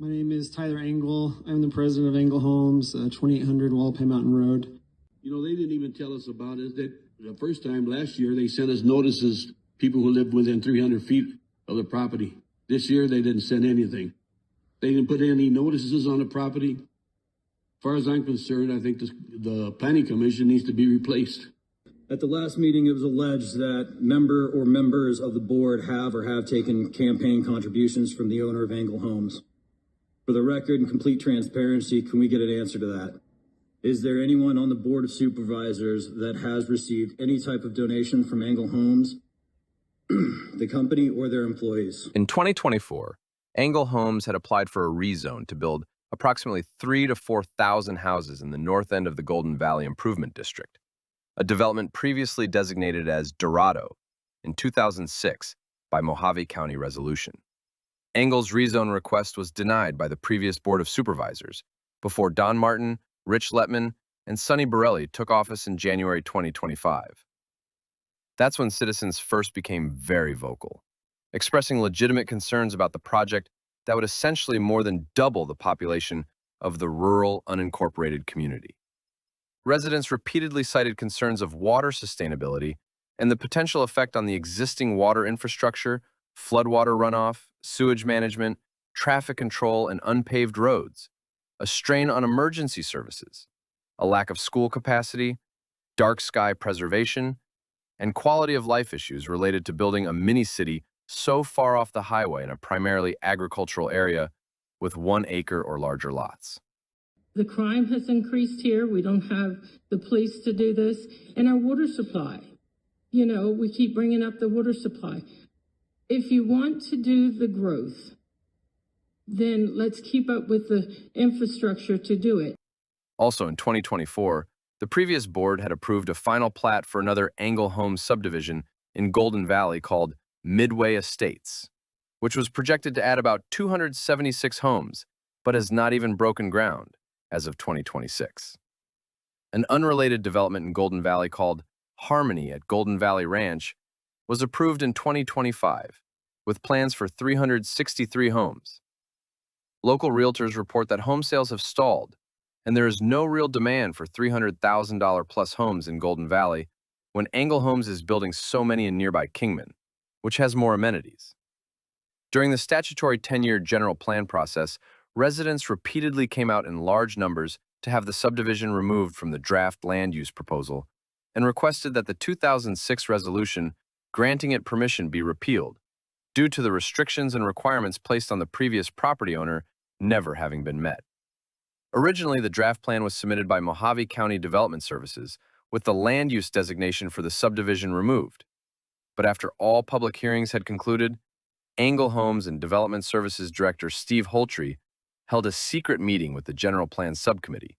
My name is Tyler Engel. I'm the president of Engel Homes, 2800 Walpay Mountain Road. You know, they didn't even tell us about it. That the first time last year, they sent us notices, people who lived within 300 feet of the property. This year, they didn't send anything. They didn't put any notices on the property. As far as I'm concerned, I think the Planning Commission needs to be replaced. At the last meeting, it was alleged that member or members of the board have or have taken campaign contributions from the owner of Engel Homes. For the record and complete transparency, can we get an answer to that? Is there anyone on the Board of Supervisors that has received any type of donation from Engel Homes, the company, or their employees? In 2024, Engel Homes had applied for a rezone to build approximately 3,000 to 4,000 houses in the north end of the Golden Valley Improvement District, a development previously designated as Dorado in 2006 by Mohave County resolution. Engel's rezone request was denied by the previous Board of Supervisors before Don Martin, Rich Letman, and Sonny Borelli took office in January 2025. That's when citizens first became very vocal, expressing legitimate concerns about the project that would essentially more than double the population of the rural, unincorporated community. Residents repeatedly cited concerns of water sustainability and the potential effect on the existing water infrastructure, floodwater runoff, sewage management, traffic control, and unpaved roads, a strain on emergency services, a lack of school capacity, dark sky preservation, and quality of life issues related to building a mini-city so far off the highway in a primarily agricultural area with 1 acre or larger lots. The crime has increased here. We don't have the police to do this. And our water supply. You know, we keep bringing up the water supply. If you want to do the growth, then let's keep up with the infrastructure to do it. Also in 2024, the previous board had approved a final plat for another Engel Homes subdivision in Golden Valley called Midway Estates, which was projected to add about 276 homes, but has not even broken ground as of 2026. An unrelated development in Golden Valley called Harmony at Golden Valley Ranch was approved in 2025, with plans for 363 homes. Local realtors report that home sales have stalled, and there is no real demand for $300,000 plus homes in Golden Valley when Engel Homes is building so many in nearby Kingman, which has more amenities. During the statutory 10-year general plan process, residents repeatedly came out in large numbers to have the subdivision removed from the draft land use proposal and requested that the 2006 resolution granting it permission be repealed due to the restrictions and requirements placed on the previous property owner never having been met. Originally, the draft plan was submitted by Mohave County Development Services with the land use designation for the subdivision removed. But after all public hearings had concluded, Engel Homes and Development Services Director Steve Holtree held a secret meeting with the General Plan Subcommittee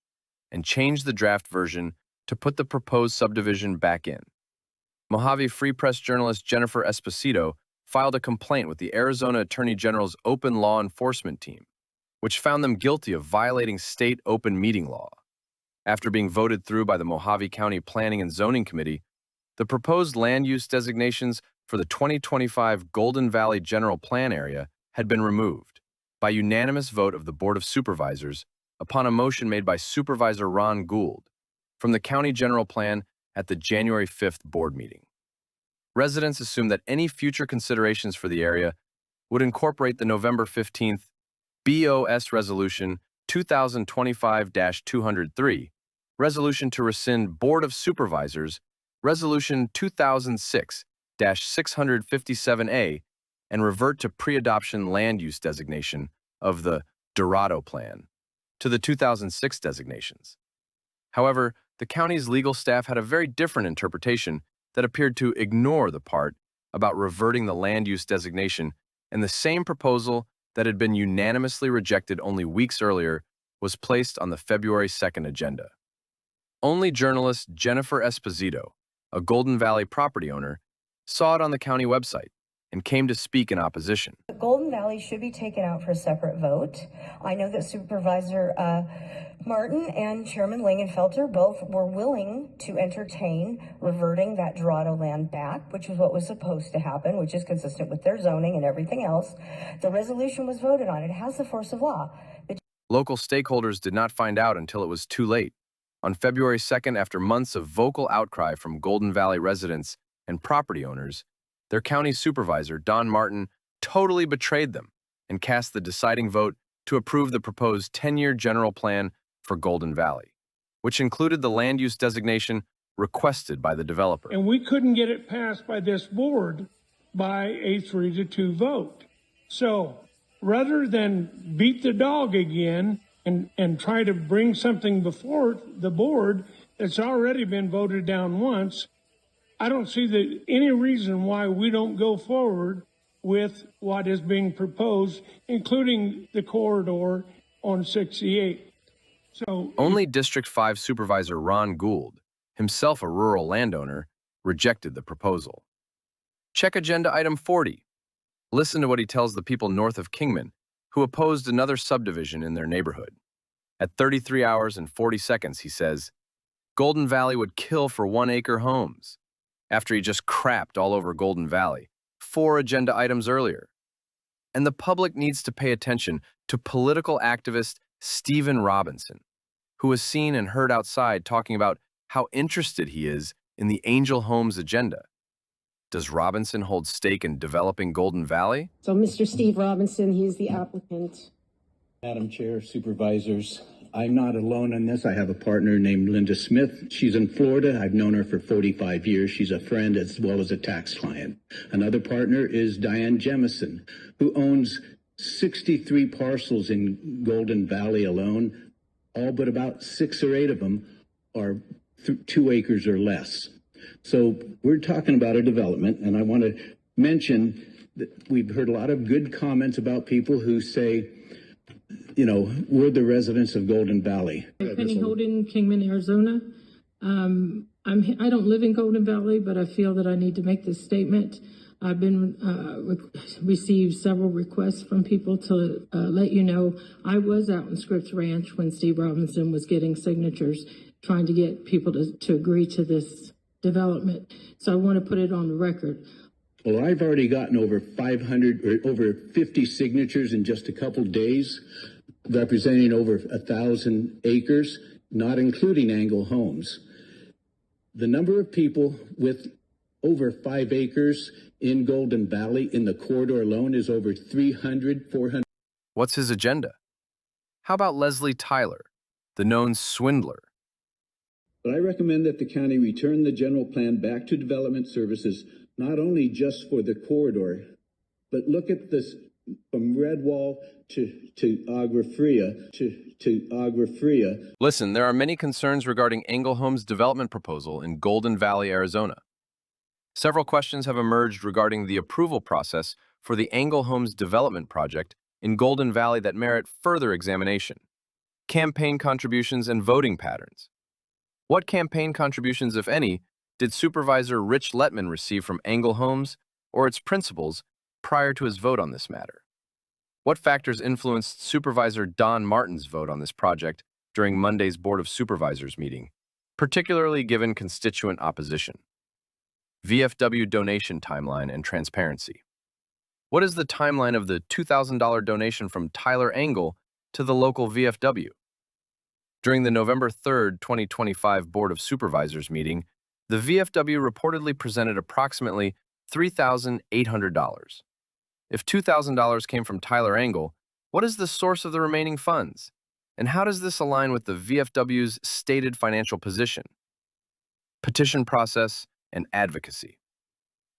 and changed the draft version to put the proposed subdivision back in. Mohave Free Press journalist Jennifer Esposito filed a complaint with the Arizona Attorney General's Open Law Enforcement Team, which found them guilty of violating state open meeting law. After being voted through by the Mohave County Planning and Zoning Committee, the proposed land use designations for the 2025 Golden Valley General Plan area had been removed by unanimous vote of the Board of Supervisors upon a motion made by Supervisor Ron Gould from the County General Plan at the January 5th board meeting. Residents assumed that any future considerations for the area would incorporate the November 15th BOS Resolution 2025-203, Resolution to rescind Board of Supervisors Resolution 2006-657A, and revert to pre-adoption land use designation of the Dorado Plan to the 2006 designations. However, the county's legal staff had a very different interpretation that appeared to ignore the part about reverting the land use designation, and the same proposal that had been unanimously rejected only weeks earlier was placed on the February 2nd agenda. Only journalist Jennifer Esposito, a Golden Valley property owner, saw it on the county website and came to speak in opposition. Golden Valley should be taken out for a separate vote. I know that Supervisor Martin and Chairman Langenfelter both were willing to entertain reverting that Dorado land back, which is what was supposed to happen, which is consistent with their zoning and everything else. The resolution was voted on. It has the force of law. Local stakeholders did not find out until it was too late. On February 2nd, after months of vocal outcry from Golden Valley residents and property owners, their county supervisor, Don Martin, totally betrayed them and cast the deciding vote to approve the proposed 10-year general plan for Golden Valley, which included the land use designation requested by the developer. And we couldn't get it passed by this board by a 3-2 vote. So rather than beat the dog again and try to bring something before the board that's already been voted down once, I don't see any reason why we don't go forward with what is being proposed, including the corridor on 68. So only District 5 Supervisor Ron Gould, himself a rural landowner, rejected the proposal. Check Agenda Item 40. Listen to what he tells the people north of Kingman, who opposed another subdivision in their neighborhood. At 33 hours and 40 seconds, he says, Golden Valley would kill for 1-acre homes, after he just crapped all over Golden Valley 4 agenda items earlier. And the public needs to pay attention to political activist Stephen Robinson, who was seen and heard outside talking about how interested he is in the Angel Homes agenda. Does Robinson hold stake in developing Golden Valley? So Mr. Steve Robinson, he's the applicant. Madam Chair, Supervisors, I'm not alone in this. I have a partner named Linda Smith. She's in Florida. I've known her for 45 years. She's a friend as well as a tax client. Another partner is Diane Jemison, who owns 63 parcels in Golden Valley alone. All but about 6 or 8 of them are 2 acres or less. So we're talking about a development, and I want to mention that we've heard a lot of good comments about people who say, you know, we're the residents of Golden Valley. Penny Holden, Kingman, Arizona. I don't live in Golden Valley, but I feel that I need to make this statement. I've been received several requests from people to let you know I was out in Scripps Ranch when Steve Robinson was getting signatures, trying to get people to agree to this development. So I want to put it on the record. Well, I've already gotten over 500 or over 50 signatures in just a couple days, representing over 1,000 acres, not including Angle Homes. The number of people with over 5 acres in Golden Valley in the corridor alone is over 300, 400. What's his agenda? How about Leslie Tyler, the known swindler? But I recommend that the county return the general plan back to Development Services, not only just for the corridor, but look at this from Redwall to Agua Fria to Agua Fria. Listen, there are many concerns regarding Angle Homes' development proposal in Golden Valley, Arizona. Several questions have emerged regarding the approval process for the Angle Homes development project in Golden Valley that merit further examination. Campaign contributions and voting patterns. What campaign contributions, if any, did Supervisor Rich Letman receive from Angle Homes or its principals prior to his vote on this matter? What factors influenced Supervisor Don Martin's vote on this project during Monday's Board of Supervisors meeting, particularly given constituent opposition? VFW donation timeline and transparency. What is the timeline of the $2,000 donation from Tyler Angle to the local VFW? During the November 3rd, 2025 Board of Supervisors meeting, the VFW reportedly presented approximately $3,800. If $2,000 came from Tyler Angle, what is the source of the remaining funds? And how does this align with the VFW's stated financial position? Petition process and advocacy.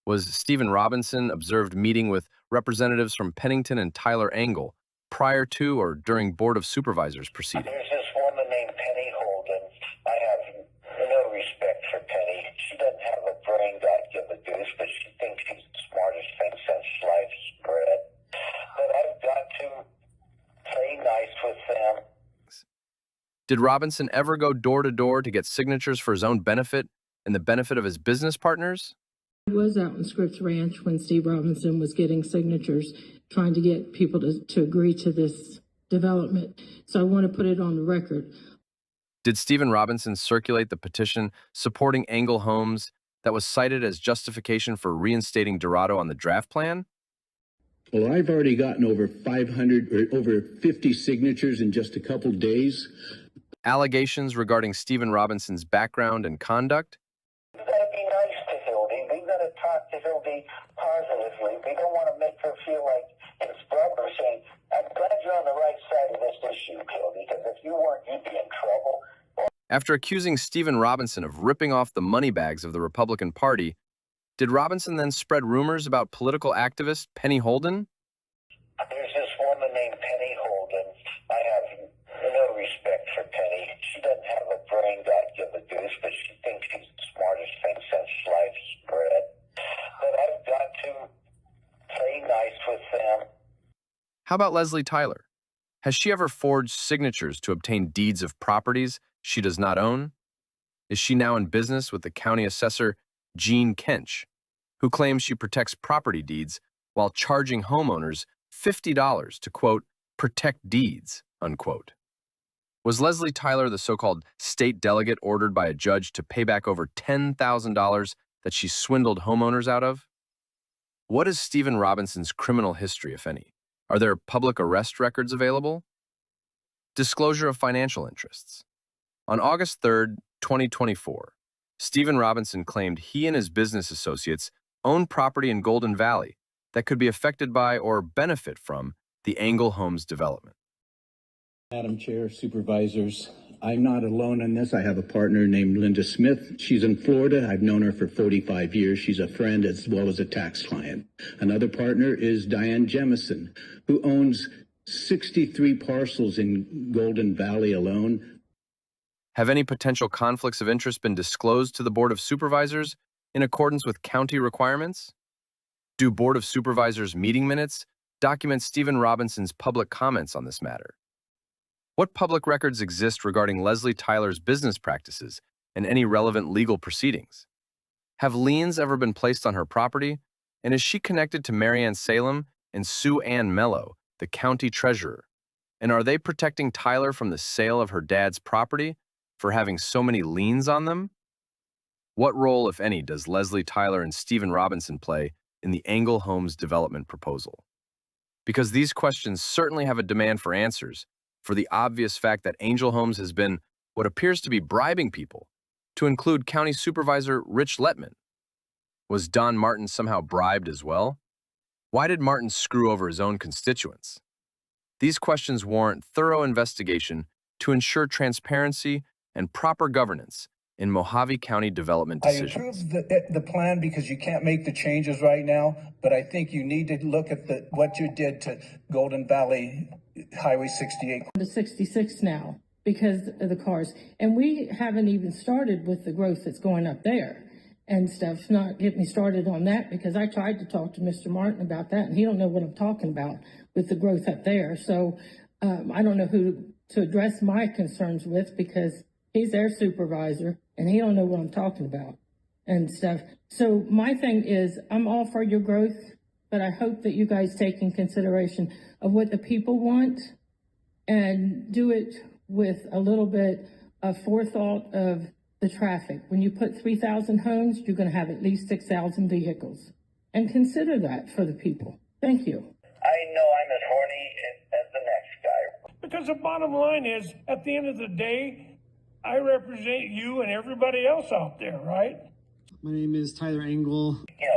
Was Stephen Robinson observed meeting with representatives from Pennington and Tyler Angle prior to or during Board of Supervisors proceeding? There's this woman named Penny Holden. I have no respect for Penny. She doesn't have a brain, God give a goose, but she thinks she's the smartest thing since sliced bread. But I've got to play nice with them. Did Robinson ever go door to door to get signatures for his own benefit and the benefit of his business partners? I was out in Scripps Ranch when Steve Robinson was getting signatures, trying to get people to agree to this development. So I want to put it on the record. Did Stephen Robinson circulate the petition supporting Angle Homes that was cited as justification for reinstating Dorado on the draft plan? Well, I've already gotten over 500 or over 50 signatures in just a couple days. Allegations regarding Stephen Robinson's background and conduct? We gotta be nice to Hildy. We gotta talk to Hildy positively. We don't want to make her feel like his brother saying, I'm glad you're on the right side of this issue, Hildy, because if you weren't, you'd be in trouble. After accusing Stephen Robinson of ripping off the money bags of the Republican Party, did Robinson then spread rumors about political activist Penny Holden? There's this woman named Penny Holden. I have no respect for Penny. She doesn't have a brain, God give a goose, but she thinks she's the smartest thing since sliced bread. But I've got to play nice with them. How about Leslie Tyler? Has she ever forged signatures to obtain deeds of properties she does not own? Is she now in business with the county assessor Jean Kench, who claims she protects property deeds while charging homeowners $50 to, quote, protect deeds, unquote? Was Leslie Tyler the so-called state delegate ordered by a judge to pay back over $10,000 that she swindled homeowners out of? What is Stephen Robinson's criminal history, if any? Are there public arrest records available? Disclosure of financial interests. On August 3rd, 2024, Stephen Robinson claimed he and his business associates own property in Golden Valley that could be affected by or benefit from the Angle Homes development. Madam Chair, Supervisors, I'm not alone in this. I have a partner named Linda Smith. She's in Florida. I've known her for 45 years. She's a friend as well as a tax client. Another partner is Diane Jemison, who owns 63 parcels in Golden Valley alone. Have any potential conflicts of interest been disclosed to the Board of Supervisors in accordance with county requirements? Do Board of Supervisors meeting minutes document Stephen Robinson's public comments on this matter? What public records exist regarding Leslie Tyler's business practices and any relevant legal proceedings? Have liens ever been placed on her property? And is she connected to Marianne Salem and Sue Ann Mello, the county treasurer? And are they protecting Tyler from the sale of her dad's property for having so many liens on them? What role, if any, does Leslie Tyler and Stephen Robinson play in the Angle Homes development proposal? Because these questions certainly have a demand for answers, for the obvious fact that Angel Homes has been what appears to be bribing people, to include County Supervisor Rich Letman. Was Don Martin somehow bribed as well? Why did Martin screw over his own constituents? These questions warrant thorough investigation to ensure transparency and proper governance in Mohave County development decisions. I approve the plan because you can't make the changes right now, but I think you need to look at what you did to Golden Valley Highway 68. To 66 now because of the cars. And we haven't even started with the growth that's going up there and stuff. Not get me started on that because I tried to talk to Mr. Martin about that and he don't know what I'm talking about with the growth up there. So I don't know who to address my concerns with because he's their supervisor and he don't know what I'm talking about and stuff. So my thing is I'm all for your growth, but I hope that you guys take in consideration of what the people want and do it with a little bit of forethought of the traffic. When you put 3,000 homes, you're going to have at least 6,000 vehicles. And consider that for the people. Thank you. I know I'm as horny as the next guy. Because the bottom line is, at the end of the day, I represent you and everybody else out there, right? My name is Tyler Angle. You know,